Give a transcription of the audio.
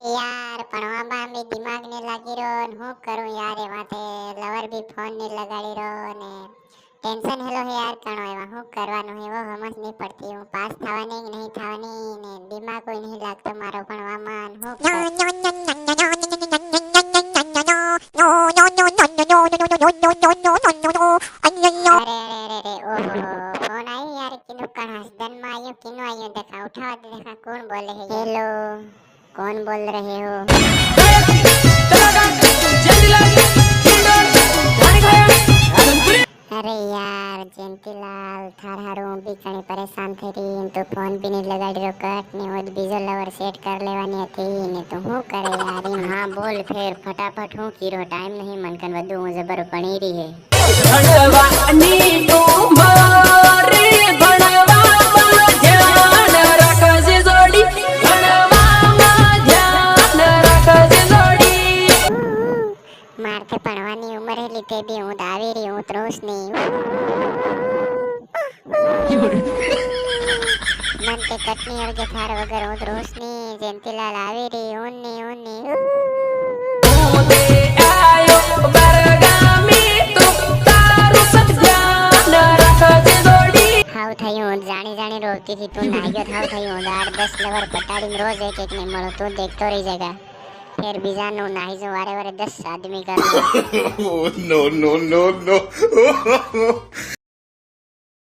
यार ભણવામાં બી દિમાગ ને લાગી રહ્યો ને હું કરું યાર એ વાતે લવર બી ફોન ને લગાડી રહ્યો ને ટેન્શન હેલો હે યાર કણો એવા હું કરવાનું હે વો સમજ નહીં પડતી હું પાસ થવાની કે નહીં થવાની ને દિમાગ કોઈ નહીં લાગતો મારો ભણવામાં ને હું અરે ઓહો ફોન આવ્યો યાર કિનું કણ હસદન માં આવ્યો કિનું આવ્યો દેખા ઉઠાવા દે દેખા કોણ બોલે હે હેલો कौन बोल रहे हो अरे यार जयंतीलाल थारू भी घणी परेशान થઈ રહી તો ફોન બી નહીં લગાડ્યો કટ ને ઓલ બીજો લવર સેટ કર લેવાની હતી ને તો હું કરે યાર હા બોલ ફેર ફટાફટ હું કીરો ટાઈમ નહીં મનકન વધુ હું જબર ભણી રહી હે ભણવાની તું મારી ભણવામાં ધ્યાન રાખજે જોડી મારતે ભણવાની ઉંમર હે લીધે બી હું દાવી રહી હું ત્રોસ નહીં મન તે કટની અરગે થાર વગર હું ત્રોસ નહીં જયંતીલાલ આવી રહી ઓને ઓને આયો બરગામી તું તારું સત્યાન રાખજે જોડી હાવ થયું જાણી જાણી રોતી થી તું નાગ્યો થાવ થયું 8-10 લવર પટાડીને રોજ એક એક ને મળો તું દેખતો રહી જગા फिर बीजानो नाही जो वारे वारे 10 आदमी कर no no no no